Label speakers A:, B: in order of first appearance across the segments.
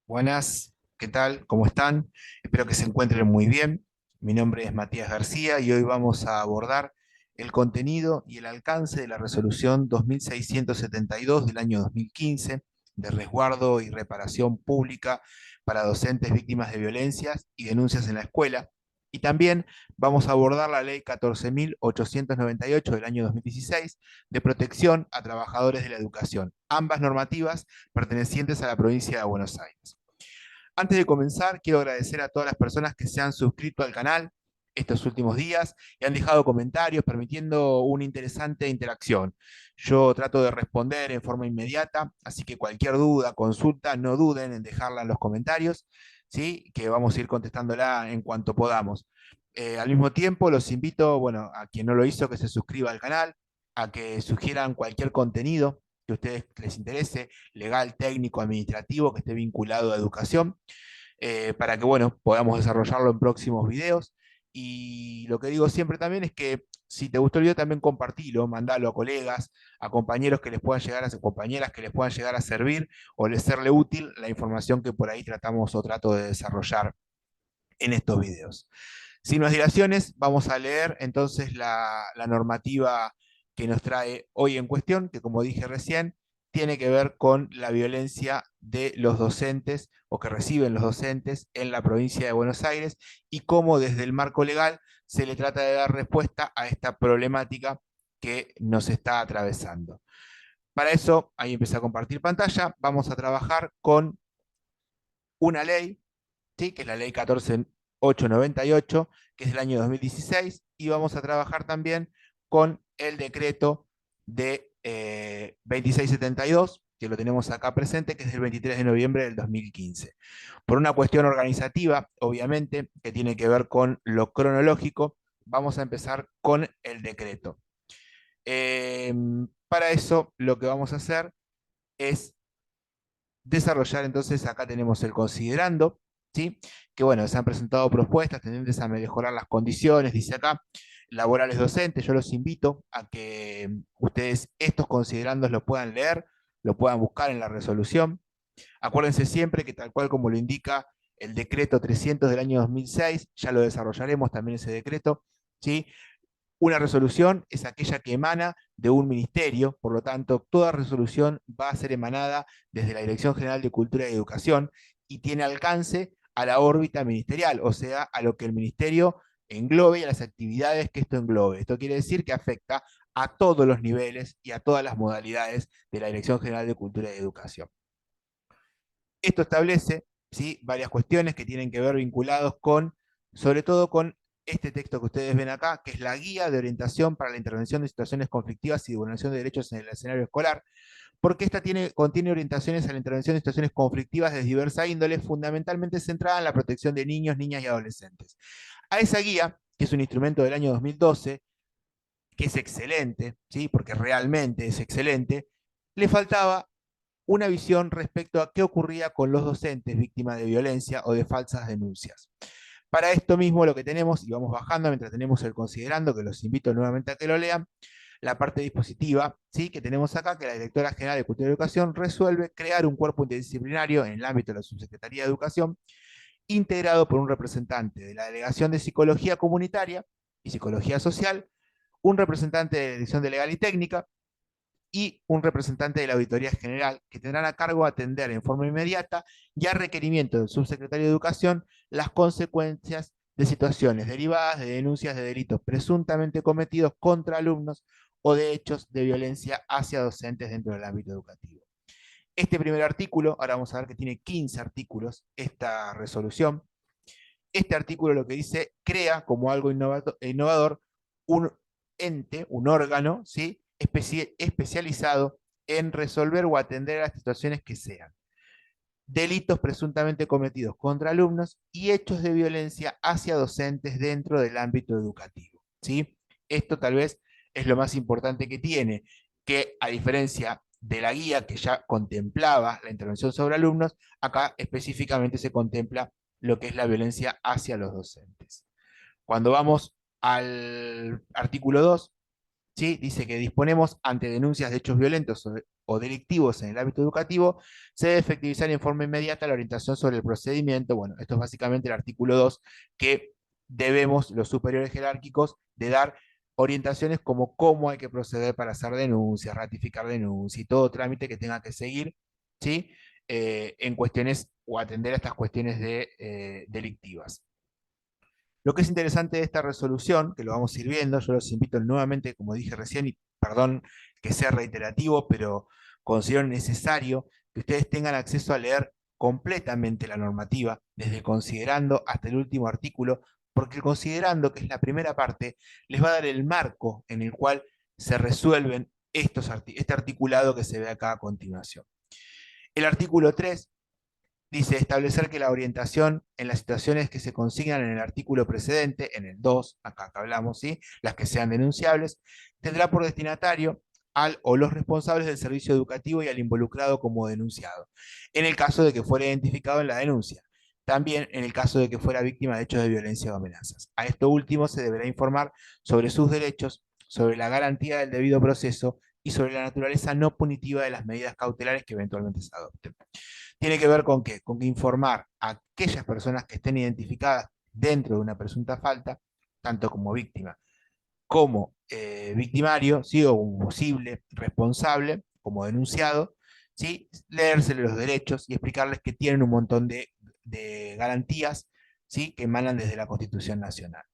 A: Buenas, ¿qué tal? ¿Cómo están? Espero que se encuentren muy bien. Mi nombre es Matías García y hoy vamos a abordar el contenido y el alcance de la resolución 2672 del año 2015 de resguardo y reparación pública para docentes víctimas de violencias y denuncias en la escuela. Y también vamos a abordar la ley 14.898 del año 2016 de protección a trabajadores de la educación, ambas normativas pertenecientes a la provincia de Buenos Aires. Antes de comenzar, quiero agradecer a todas las personas que se han suscrito al canal estos últimos días y han dejado comentarios permitiendo una interesante interacción. Yo trato de responder en forma inmediata, así que cualquier duda, consulta, no duden en dejarla en los comentarios, ¿sí? Que vamos a ir contestándola en cuanto podamos. Al mismo tiempo, los invito, bueno, a quien no lo hizo, que se suscriba al canal, a que sugieran cualquier contenido que a ustedes les interese, legal, técnico, administrativo, que esté vinculado a educación, para que, bueno, podamos desarrollarlo en próximos videos. Y lo que digo siempre también es que si te gustó el video, también compartilo, mandalo a colegas, a compañeros que les puedan llegar a compañeras que les puedan llegar a servir o les serle útil la información que por ahí tratamos o trato de desarrollar en estos videos. Sin más dilaciones, vamos a leer entonces la normativa que nos trae hoy en cuestión, que como dije recién, tiene que ver con la violencia de los docentes o que reciben los docentes en la provincia de Buenos Aires y cómo desde el marco legal se le trata de dar respuesta a esta problemática que nos está atravesando. Para eso, ahí empecé a compartir pantalla, vamos a trabajar con una ley, ¿sí? Que es la ley 14.898, que es del año 2016, y vamos a trabajar también con el decreto de 2672, que lo tenemos acá presente, que es del 23 de noviembre del 2015. Por una cuestión organizativa, obviamente, que tiene que ver con lo cronológico, vamos a empezar con el decreto. Eh, para eso, lo que vamos a hacer es desarrollar, entonces acá tenemos el considerando, ¿sí? Que bueno, se han presentado propuestas tendentes a mejorar las condiciones, dice acá, laborales docentes. Yo los invito a que ustedes estos considerandos lo puedan leer, lo puedan buscar en la resolución. Acuérdense siempre que tal cual como lo indica el decreto 300 del año 2006, ya lo desarrollaremos también ese decreto, ¿sí? Una resolución es aquella que emana de un ministerio, por lo tanto, toda resolución va a ser emanada desde la Dirección General de Cultura y Educación y tiene alcance a la órbita ministerial, o sea, a lo que el ministerio englobe y a las actividades que esto englobe. Esto quiere decir que afecta a todos los niveles y a todas las modalidades de la Dirección General de Cultura y Educación. Esto establece, ¿sí?, varias cuestiones que tienen que ver vinculados con, sobre todo con este texto que ustedes ven acá, que es la guía de orientación para la intervención de situaciones conflictivas y de vulneración de derechos en el escenario escolar, porque esta contiene orientaciones a la intervención de situaciones conflictivas de diversa índole, fundamentalmente centrada en la protección de niños, niñas y adolescentes. A esa guía, que es un instrumento del año 2012, que es excelente, ¿sí?, porque realmente es excelente, le faltaba una visión respecto a qué ocurría con los docentes víctimas de violencia o de falsas denuncias. Para esto mismo lo que tenemos, y vamos bajando mientras tenemos el considerando, que los invito nuevamente a que lo lean, la parte dispositiva, ¿sí?, que tenemos acá, que la Directora General de Cultura y Educación resuelve crear un cuerpo interdisciplinario en el ámbito de la Subsecretaría de Educación, integrado por un representante de la Delegación de Psicología Comunitaria y Psicología Social, un representante de la Dirección de Legal y Técnica, y un representante de la Auditoría General, que tendrán a cargo atender en forma inmediata y a requerimiento del subsecretario de Educación las consecuencias de situaciones derivadas de denuncias de delitos presuntamente cometidos contra alumnos o de hechos de violencia hacia docentes dentro del ámbito educativo. Este primer artículo, ahora vamos a ver que tiene 15 artículos, esta resolución. Este artículo lo que dice, crea como algo innovador un ente, un órgano, ¿sí?, especializado en resolver o atender a las situaciones que sean delitos presuntamente cometidos contra alumnos y hechos de violencia hacia docentes dentro del ámbito educativo, ¿sí? Esto tal vez es lo más importante que tiene, que a diferencia de la guía que ya contemplaba la intervención sobre alumnos, acá específicamente se contempla lo que es la violencia hacia los docentes. Cuando vamos al artículo 2, ¿sí? Dice que disponemos ante denuncias de hechos violentos o delictivos en el ámbito educativo, se debe efectivizar en forma inmediata la orientación sobre el procedimiento. Bueno, esto es básicamente el artículo 2, que debemos los superiores jerárquicos de dar orientaciones como cómo hay que proceder para hacer denuncias, ratificar denuncias y todo trámite que tenga que seguir, ¿sí? En cuestiones o atender a estas cuestiones delictivas. Lo que es interesante de esta resolución, que lo vamos a ir viendo, yo los invito nuevamente, como dije recién, y perdón que sea reiterativo, pero considero necesario que ustedes tengan acceso a leer completamente la normativa, desde considerando hasta el último artículo, porque el considerando, que es la primera parte, les va a dar el marco en el cual se resuelven este articulado que se ve acá a continuación. El artículo 3 dice establecer que la orientación en las situaciones que se consignan en el artículo precedente, en el 2, acá que hablamos, ¿sí? Las que sean denunciables, tendrá por destinatario al o los responsables del servicio educativo y al involucrado como denunciado, en el caso de que fuera identificado en la denuncia. También en el caso de que fuera víctima de hechos de violencia o amenazas. A esto último se deberá informar sobre sus derechos, sobre la garantía del debido proceso y sobre la naturaleza no punitiva de las medidas cautelares que eventualmente se adopten. Tiene que ver con qué? Con que informar a aquellas personas que estén identificadas dentro de una presunta falta, tanto como víctima como victimario, ¿sí? O un posible responsable, como denunciado, ¿sí? Leérseles los derechos y explicarles que tienen un montón de garantías, ¿sí? Que emanan desde la Constitución Nacional.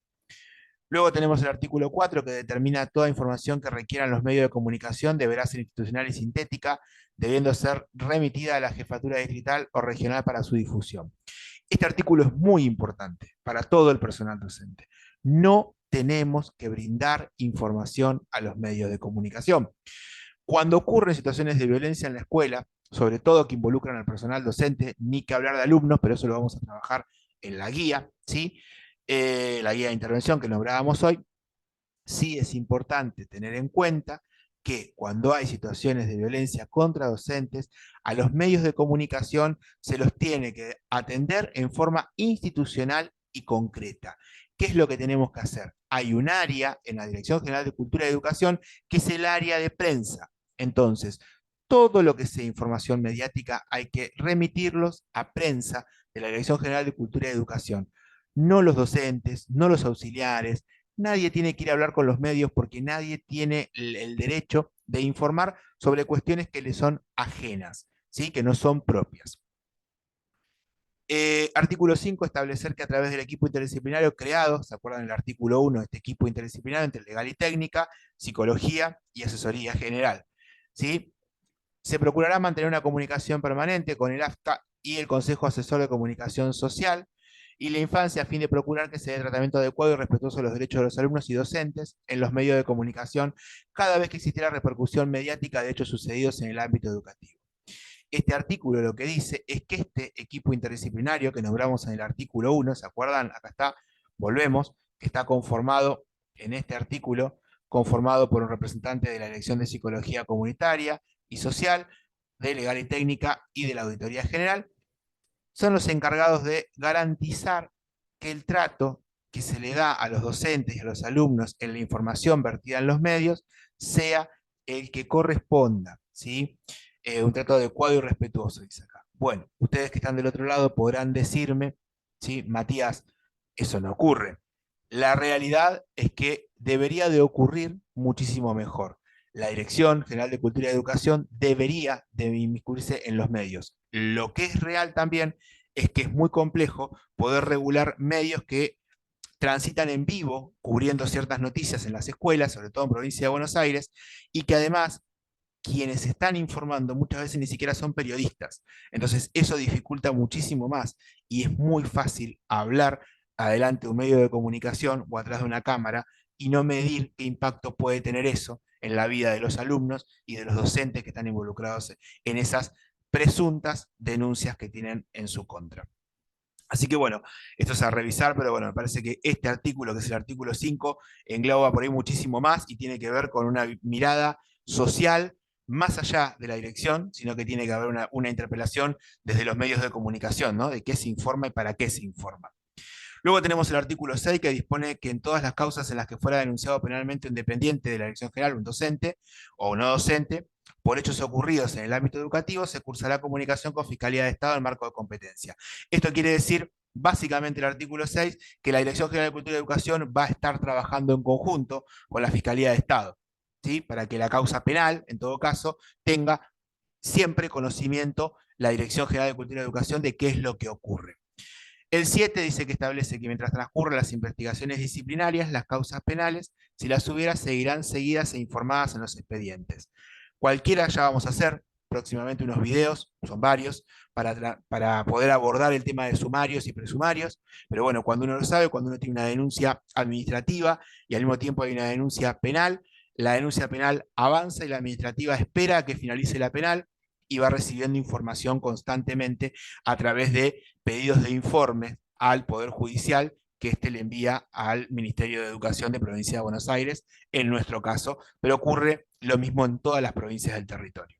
A: Luego tenemos el artículo 4, que determina toda información que requieran los medios de comunicación deberá ser institucional y sintética, debiendo ser remitida a la jefatura distrital o regional para su difusión. Este artículo es muy importante para todo el personal docente. No tenemos que brindar información a los medios de comunicación. Cuando ocurren situaciones de violencia en la escuela, sobre todo que involucran al personal docente, ni que hablar de alumnos, pero eso lo vamos a trabajar en la guía, ¿sí? La guía de intervención que nombrábamos hoy, sí es importante tener en cuenta que cuando hay situaciones de violencia contra docentes, a los medios de comunicación se los tiene que atender en forma institucional y concreta. ¿Qué es lo que tenemos que hacer? Hay un área en la Dirección General de Cultura y Educación que es el área de prensa. Entonces, todo lo que sea información mediática hay que remitirlos a prensa de la Dirección General de Cultura y Educación. No los docentes, no los auxiliares, nadie tiene que ir a hablar con los medios porque nadie tiene el derecho de informar sobre cuestiones que le son ajenas, ¿sí? Que no son propias. Artículo 5, establecer que a través del equipo interdisciplinario creado, ¿se acuerdan del artículo 1 de este equipo interdisciplinario entre legal y técnica, psicología y asesoría general? ¿Sí? Se procurará mantener una comunicación permanente con el AFCA y el Consejo Asesor de Comunicación Social y la infancia a fin de procurar que se dé tratamiento adecuado y respetuoso de los derechos de los alumnos y docentes en los medios de comunicación cada vez que existiera repercusión mediática de hechos sucedidos en el ámbito educativo. Este artículo lo que dice es que este equipo interdisciplinario que nombramos en el artículo 1, ¿se acuerdan? Acá está, volvemos, que está conformado en este artículo, conformado por un representante de la Dirección de Psicología Comunitaria y Social, de Legal y Técnica y de la Auditoría General, son los encargados de garantizar que el trato que se le da a los docentes y a los alumnos en la información vertida en los medios sea el que corresponda, ¿sí? Un trato adecuado y respetuoso, dice acá. Bueno, ustedes que están del otro lado podrán decirme, ¿sí? Matías, eso no ocurre. La realidad es que debería de ocurrir muchísimo mejor. La Dirección General de Cultura y Educación debería de inmiscuirse en los medios. Lo que es real también es que es muy complejo poder regular medios que transitan en vivo, cubriendo ciertas noticias en las escuelas, sobre todo en provincia de Buenos Aires, y que además quienes están informando muchas veces ni siquiera son periodistas. Entonces eso dificulta muchísimo más y es muy fácil hablar adelante de un medio de comunicación o atrás de una cámara y no medir qué impacto puede tener eso en la vida de los alumnos y de los docentes que están involucrados en esas presuntas denuncias que tienen en su contra. Así que bueno, esto es a revisar, pero bueno, me parece que este artículo, que es el artículo 5, engloba por ahí muchísimo más y tiene que ver con una mirada social más allá de la dirección, sino que tiene que haber una interpelación desde los medios de comunicación, ¿no? De qué se informa y para qué se informa. Luego tenemos el artículo 6 que dispone que en todas las causas en las que fuera denunciado penalmente un dependiente de la Dirección General, un docente o no docente, por hechos ocurridos en el ámbito educativo, se cursará comunicación con Fiscalía de Estado en marco de competencia. Esto quiere decir, básicamente, el artículo 6, que la Dirección General de Cultura y Educación va a estar trabajando en conjunto con la Fiscalía de Estado, ¿sí? Para que la causa penal, en todo caso, tenga siempre conocimiento la Dirección General de Cultura y Educación de qué es lo que ocurre. El 7 dice que establece que mientras transcurran las investigaciones disciplinarias, las causas penales, si las hubiera, seguirán seguidas e informadas en los expedientes. Cualquiera, ya vamos a hacer próximamente unos videos, son varios, para poder abordar el tema de sumarios y presumarios, pero bueno, cuando uno lo sabe, cuando uno tiene una denuncia administrativa y al mismo tiempo hay una denuncia penal, la denuncia penal avanza y la administrativa espera a que finalice la penal y va recibiendo información constantemente a través de pedidos de informes al Poder Judicial que éste le envía al Ministerio de Educación de Provincia de Buenos Aires, en nuestro caso, pero ocurre lo mismo en todas las provincias del territorio.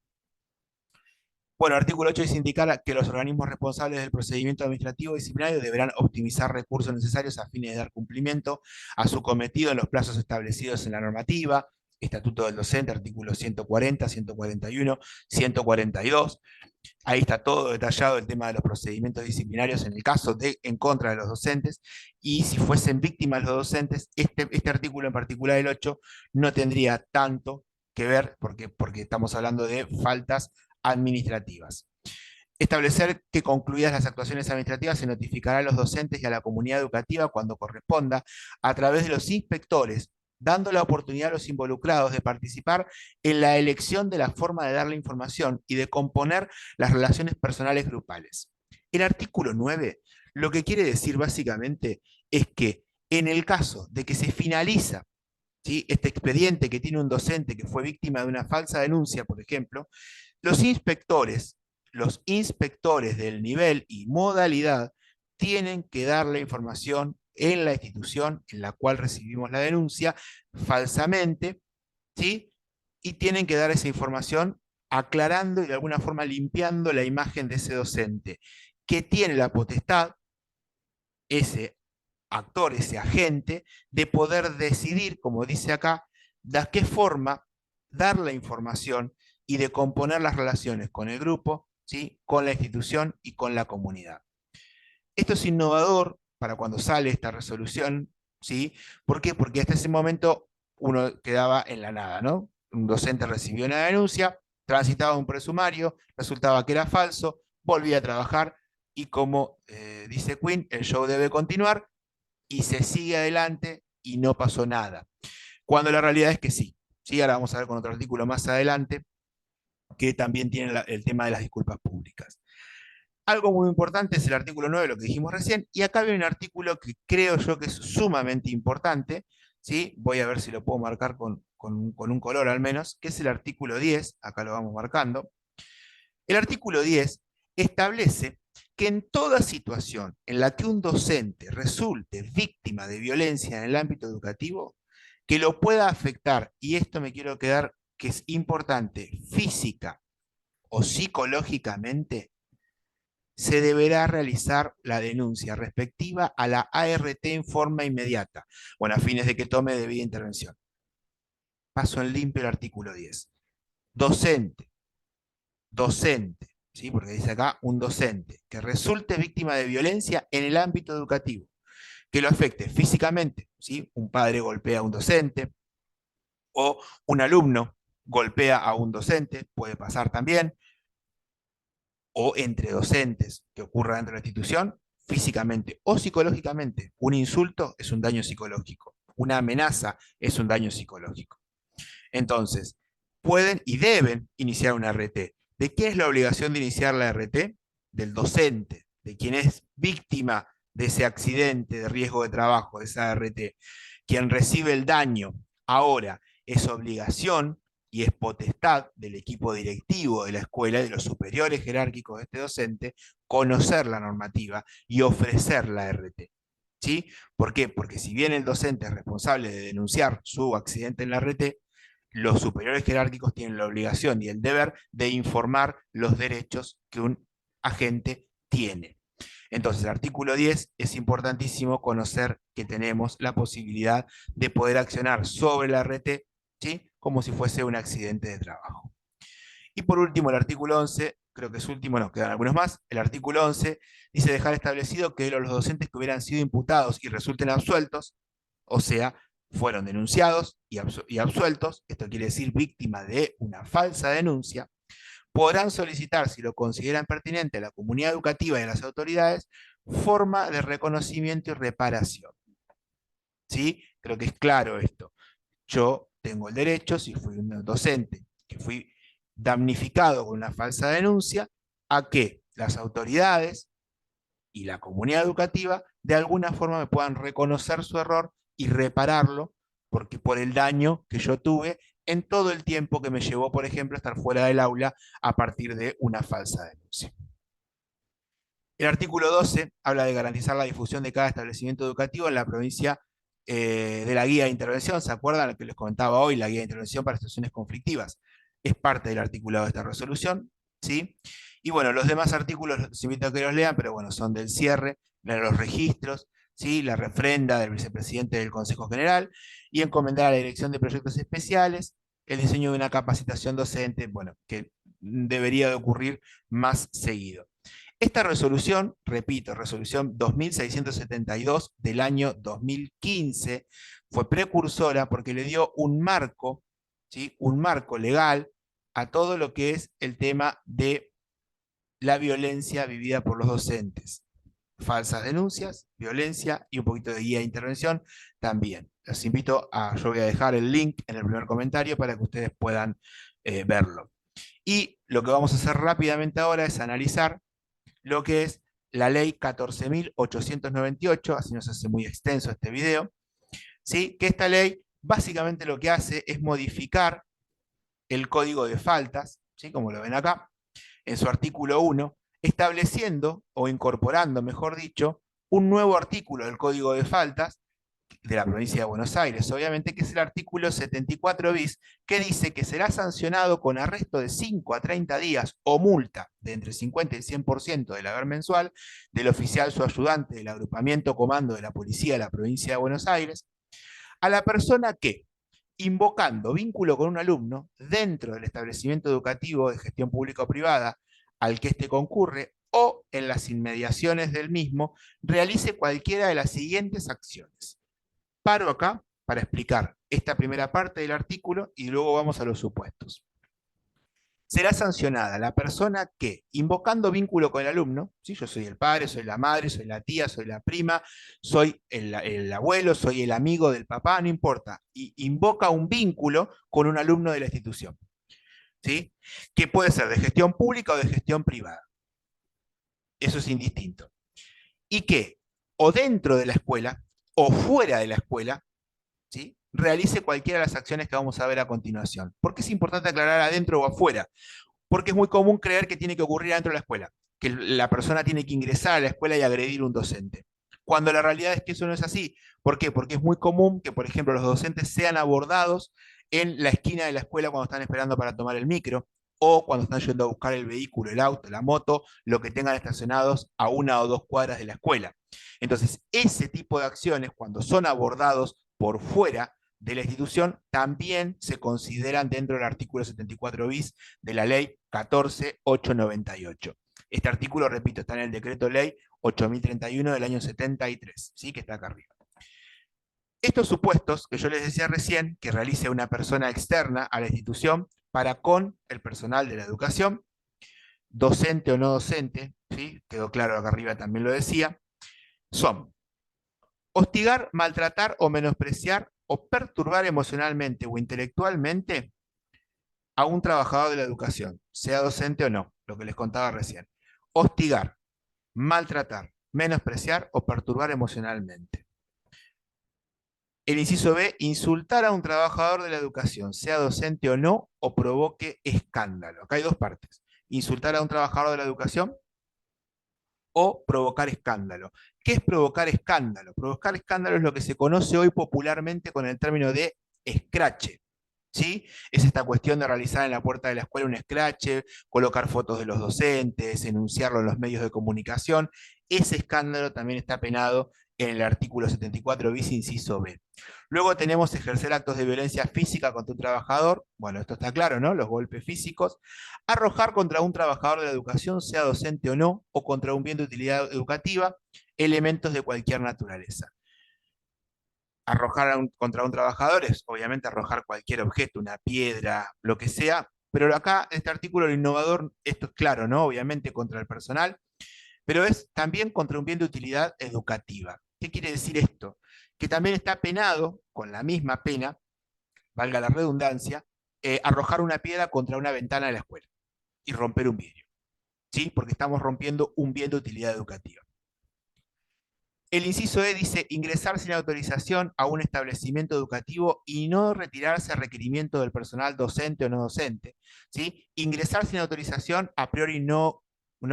A: Bueno, artículo 8 dice indicar que los organismos responsables del procedimiento administrativo disciplinario deberán optimizar recursos necesarios a fines de dar cumplimiento a su cometido en los plazos establecidos en la normativa, Estatuto del Docente, artículos 140, 141, 142. Ahí está todo detallado el tema de los procedimientos disciplinarios en el caso de en contra de los docentes, y si fuesen víctimas los docentes, este artículo en particular, el 8, no tendría tanto que ver porque estamos hablando de faltas administrativas. Establecer que concluidas las actuaciones administrativas se notificará a los docentes y a la comunidad educativa cuando corresponda a través de los inspectores, dando la oportunidad a los involucrados de participar en la elección de la forma de dar la información y de componer las relaciones personales grupales. El artículo 9 lo que quiere decir básicamente es que en el caso de que se finaliza, ¿sí?, este expediente que tiene un docente que fue víctima de una falsa denuncia, por ejemplo, los inspectores, los inspectores del nivel y modalidad tienen que dar la información en la institución en la cual recibimos la denuncia falsamente, ¿sí? Y tienen que dar esa información aclarando y de alguna forma limpiando la imagen de ese docente, que tiene la potestad, ese actor, ese agente, de poder decidir, como dice acá, de qué forma dar la información y de componer las relaciones con el grupo, ¿sí?, con la institución y con la comunidad. Esto es innovador para cuando sale esta resolución, ¿sí? ¿Por qué? Porque hasta ese momento uno quedaba en la nada, ¿no? Un docente recibió una denuncia, transitaba un presumario, resultaba que era falso, volvía a trabajar y como dice Quinn, el show debe continuar y se sigue adelante y no pasó nada. Cuando la realidad es que sí. Sí, ahora vamos a ver con otro artículo más adelante que también tiene el tema de las disculpas públicas. Algo muy importante es el artículo 9, lo que dijimos recién, y acá viene un artículo que creo yo que es sumamente importante, ¿sí? Voy a ver si lo puedo marcar con un color al menos, que es el artículo 10, acá lo vamos marcando. El artículo 10 establece que en toda situación en la que un docente resulte víctima de violencia en el ámbito educativo, que lo pueda afectar, y esto me quiero quedar que es importante, física o psicológicamente, se deberá realizar la denuncia respectiva a la ART en forma inmediata, bueno, a fines de que tome debida intervención. Paso en limpio el artículo 10. Docente, docente, ¿sí?, porque dice acá un docente, que resulte víctima de violencia en el ámbito educativo, que lo afecte físicamente, ¿sí? Un padre golpea a un docente o un alumno golpea a un docente, puede pasar también, o entre docentes que ocurra dentro de la institución, físicamente o psicológicamente. Un insulto es un daño psicológico, una amenaza es un daño psicológico. Entonces, pueden y deben iniciar una RT. ¿De quién es la obligación de iniciar la RT? Del docente, de quien es víctima de ese accidente de riesgo de trabajo, de esa RT. Quien recibe el daño. Ahora, es obligación y es potestad del equipo directivo de la escuela y de los superiores jerárquicos de este docente conocer la normativa y ofrecer la RT. ¿Sí? ¿Por qué? Porque si bien el docente es responsable de denunciar su accidente en la RT, los superiores jerárquicos tienen la obligación y el deber de informar los derechos que un agente tiene. Entonces, el artículo 10 es importantísimo conocer que tenemos la posibilidad de poder accionar sobre la RT, ¿sí? Como si fuese un accidente de trabajo. Y por último, el artículo 11, creo que es último, nos quedan algunos más. El artículo 11 dice dejar establecido que los docentes que hubieran sido imputados y resulten absueltos, o sea, fueron denunciados y absueltos, esto quiere decir víctimas de una falsa denuncia, podrán solicitar, si lo consideran pertinente, a la comunidad educativa y a las autoridades, forma de reconocimiento y reparación. ¿Sí? Creo que es claro esto. Yo tengo el derecho, si fui un docente que fui damnificado con una falsa denuncia, a que las autoridades y la comunidad educativa de alguna forma me puedan reconocer su error y repararlo porque por el daño que yo tuve en todo el tiempo que me llevó, por ejemplo, a estar fuera del aula a partir de una falsa denuncia. El artículo 12 habla de garantizar la difusión de cada establecimiento educativo en la provincia de la guía de intervención. ¿Se acuerdan lo que les comentaba hoy? La guía de intervención para situaciones conflictivas. Es parte del articulado de esta resolución. ¿Sí? Y bueno, los demás artículos los invito a que los lean, pero bueno, son del cierre, de los registros, ¿sí? La refrenda del vicepresidente del Consejo General y encomendar a la Dirección de Proyectos Especiales el diseño de una capacitación docente, bueno, que debería de ocurrir más seguido. Esta resolución, repito, resolución 2672 del año 2015, fue precursora porque le dio un marco, ¿sí? Un marco legal a todo lo que es el tema de la violencia vivida por los docentes. Falsas denuncias, violencia y un poquito de guía de intervención también. Los invito a, yo voy a dejar el link en el primer comentario para que ustedes puedan verlo. Y lo que vamos a hacer rápidamente ahora es analizar lo que es la ley 14.898, así nos hace muy extenso este video, ¿sí? Que esta ley básicamente lo que hace es modificar el código de faltas, ¿sí? Como lo ven acá, en su artículo 1, estableciendo o incorporando, mejor dicho, un nuevo artículo del código de faltas de la provincia de Buenos Aires, obviamente, que es el artículo 74 bis, que dice que será sancionado con arresto de 5 a 30 días o multa de entre 50 y 100% del haber mensual del oficial su ayudante del agrupamiento comando de la policía de la provincia de Buenos Aires, a la persona que, invocando vínculo con un alumno dentro del establecimiento educativo de gestión pública o privada al que éste concurre o en las inmediaciones del mismo, realice cualquiera de las siguientes acciones. Paro acá para explicar esta primera parte del artículo y luego vamos a los supuestos. Será sancionada la persona que, invocando vínculo con el alumno, ¿sí? Yo soy el padre, soy la madre, soy la tía, soy la prima, soy el abuelo, soy el amigo del papá, no importa, y invoca un vínculo con un alumno de la institución, ¿sí? Que puede ser de gestión pública o de gestión privada. Eso es indistinto. Y que, o dentro de la escuela, o fuera de la escuela, ¿sí? Realice cualquiera de las acciones que vamos a ver a continuación. ¿Por qué es importante aclarar adentro o afuera? Porque es muy común creer que tiene que ocurrir adentro de la escuela, que la persona tiene que ingresar a la escuela y agredir a un docente. Cuando la realidad es que eso no es así. ¿Por qué? Porque es muy común que, por ejemplo, los docentes sean abordados en la esquina de la escuela cuando están esperando para tomar el micro, o cuando están yendo a buscar el vehículo, el auto, la moto, lo que tengan estacionados a 1 o 2 cuadras de la escuela. Entonces, ese tipo de acciones, cuando son abordados por fuera de la institución, también se consideran dentro del artículo 74 bis de la ley 14.898. Este artículo, repito, está en el decreto ley 8.031 del año 73, ¿sí? Que está acá arriba. Estos supuestos que yo les decía recién, que realice una persona externa a la institución para con el personal de la educación, docente o no docente, ¿sí? Quedó claro acá arriba también lo decía, son hostigar, maltratar o menospreciar o perturbar emocionalmente o intelectualmente a un trabajador de la educación, sea docente o no, lo que les contaba recién. Hostigar, maltratar, menospreciar o perturbar emocionalmente. El inciso B, insultar a un trabajador de la educación, sea docente o no, o provoque escándalo. Acá hay dos partes. Insultar a un trabajador de la educación o provocar escándalo. ¿Qué es provocar escándalo? Provocar escándalo es lo que se conoce hoy popularmente con el término de escrache. ¿sí? Es esta cuestión de realizar en la puerta de la escuela un scratch, colocar fotos de los docentes, enunciarlo en los medios de comunicación. Ese escándalo también está penado en el artículo 74 bis, inciso B. Luego tenemos ejercer actos de violencia física contra un trabajador. Bueno, esto está claro, ¿no? Los golpes físicos. Arrojar contra un trabajador de la educación, sea docente o no, o contra un bien de utilidad educativa, elementos de cualquier naturaleza. Arrojar contra un trabajador es obviamente arrojar cualquier objeto, una piedra, lo que sea, pero acá este artículo, el innovador, esto es claro, ¿no? Obviamente contra el personal, pero es también contra un bien de utilidad educativa. ¿Qué quiere decir esto? Que también está penado, con la misma pena, valga la redundancia, arrojar una piedra contra una ventana de la escuela y romper un vidrio, ¿sí? Porque estamos rompiendo un bien de utilidad educativa. El inciso E dice ingresar sin autorización a un establecimiento educativo y no retirarse a requerimiento del personal docente o no docente, ¿sí? Ingresar sin autorización a priori no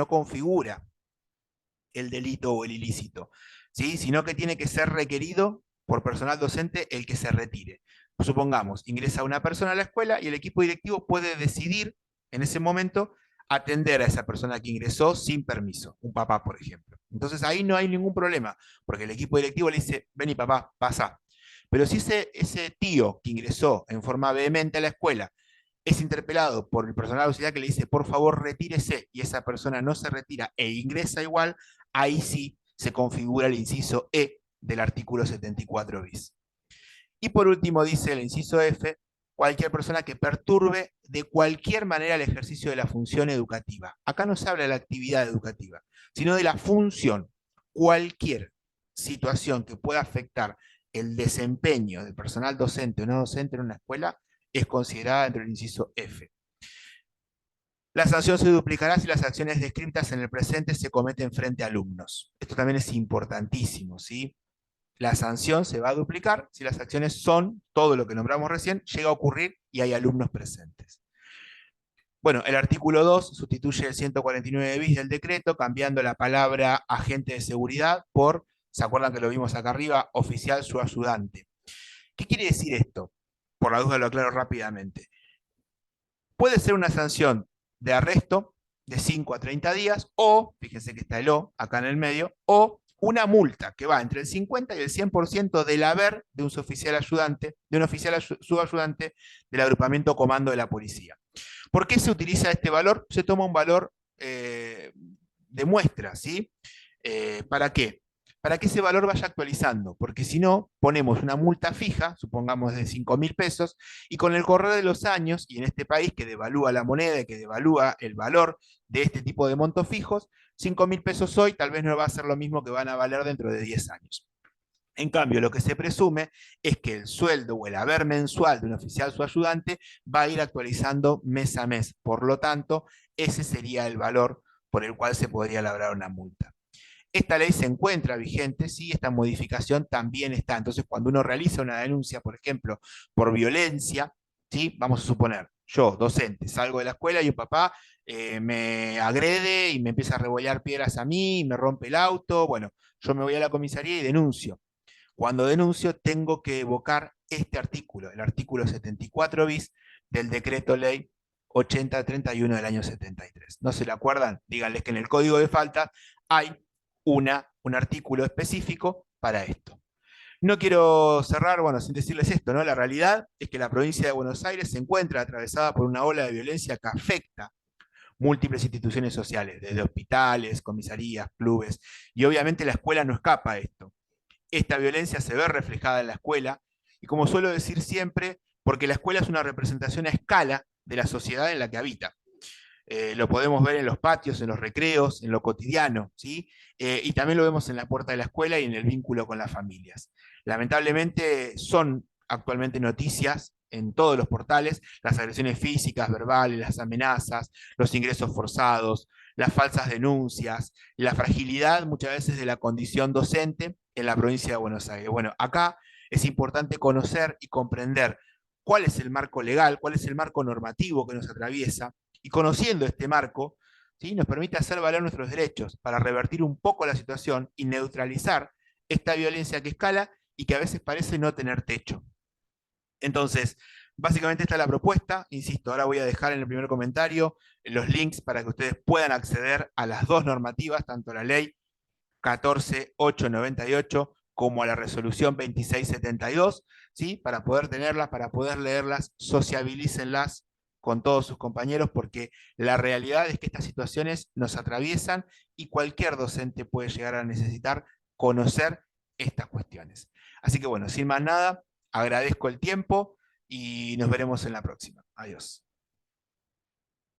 A: configura el delito o el ilícito, ¿sí? Sino que tiene que ser requerido por personal docente el que se retire. Supongamos, ingresa una persona a la escuela y el equipo directivo puede decidir en ese momento atender a esa persona que ingresó sin permiso, un papá, por ejemplo. Entonces ahí no hay ningún problema, porque el equipo directivo le dice, vení papá, pasa. Pero si ese tío que ingresó en forma vehemente a la escuela es interpelado por el personal de auxiliar que le dice, por favor, retírese, y esa persona no se retira e ingresa igual, ahí sí se configura el inciso E del artículo 74 bis. Y por último dice el inciso F, cualquier persona que perturbe de cualquier manera el ejercicio de la función educativa. Acá no se habla de la actividad educativa, sino de la función. Cualquier situación que pueda afectar el desempeño del personal docente o no docente en una escuela es considerada dentro del inciso F. La sanción se duplicará si las acciones descritas en el presente se cometen frente a alumnos. Esto también es importantísimo, ¿sí? La sanción se va a duplicar si las acciones son todo lo que nombramos recién, llega a ocurrir y hay alumnos presentes. Bueno, el artículo 2 sustituye el 149 bis del decreto, cambiando la palabra agente de seguridad por, ¿se acuerdan que lo vimos acá arriba? Oficial su ayudante. ¿Qué quiere decir esto? Por la duda lo aclaro rápidamente. Puede ser una sanción de arresto de 5 a 30 días o, fíjense que está el O acá en el medio, o una multa que va entre el 50 y el 100% del haber de un oficial ayudante, de un oficial subayudante del agrupamiento comando de la policía. ¿Por qué se utiliza este valor? Se toma un valor de muestra, ¿sí? ¿Para qué? Para que ese valor vaya actualizando, porque si no, ponemos una multa fija, supongamos de 5.000 pesos, y con el correr de los años, y en este país que devalúa la moneda y que devalúa el valor de este tipo de montos fijos, 5.000 pesos hoy tal vez no va a ser lo mismo que van a valer dentro de 10 años. En cambio, lo que se presume es que el sueldo o el haber mensual de un oficial su ayudante va a ir actualizando mes a mes. Por lo tanto, ese sería el valor por el cual se podría labrar una multa. Esta ley se encuentra vigente, sí, esta modificación también está. Entonces, cuando uno realiza una denuncia, por ejemplo, por violencia, ¿sí? Vamos a suponer, yo, docente, salgo de la escuela y un papá me agrede y me empieza a revollar piedras a mí, me rompe el auto, bueno, yo me voy a la comisaría y denuncio. Cuando denuncio, tengo que evocar este artículo, el artículo 74 bis del decreto ley 8031 del año 73. ¿No se lo acuerdan? Díganles que en el código de falta hay un artículo específico para esto. No quiero cerrar, bueno, sin decirles esto, ¿no? La realidad es que la provincia de Buenos Aires se encuentra atravesada por una ola de violencia que afecta múltiples instituciones sociales, desde hospitales, comisarías, clubes, y obviamente la escuela no escapa a esto. Esta violencia se ve reflejada en la escuela, y como suelo decir siempre, porque la escuela es una representación a escala de la sociedad en la que habita. Lo podemos ver en los patios, en los recreos, en lo cotidiano, ¿sí? Y también lo vemos en la puerta de la escuela y en el vínculo con las familias. Lamentablemente son actualmente noticias en todos los portales, las agresiones físicas, verbales, las amenazas, los ingresos forzados, las falsas denuncias, la fragilidad muchas veces de la condición docente en la provincia de Buenos Aires. Bueno, acá es importante conocer y comprender cuál es el marco legal, cuál es el marco normativo que nos atraviesa, y conociendo este marco, ¿sí? Nos permite hacer valer nuestros derechos para revertir un poco la situación y neutralizar esta violencia que escala y que a veces parece no tener techo. Entonces, Básicamente esta es la propuesta, insisto, ahora voy a dejar en el primer comentario los links para que ustedes puedan acceder a las dos normativas, tanto la ley 14.898 como a la resolución 2672, ¿sí? Para poder tenerlas, para poder leerlas, sociabilícenlas con todos sus compañeros, porque la realidad es que estas situaciones nos atraviesan y cualquier docente puede llegar a necesitar conocer estas cuestiones. Así que bueno, sin más nada, agradezco el tiempo y nos veremos en la próxima. Adiós.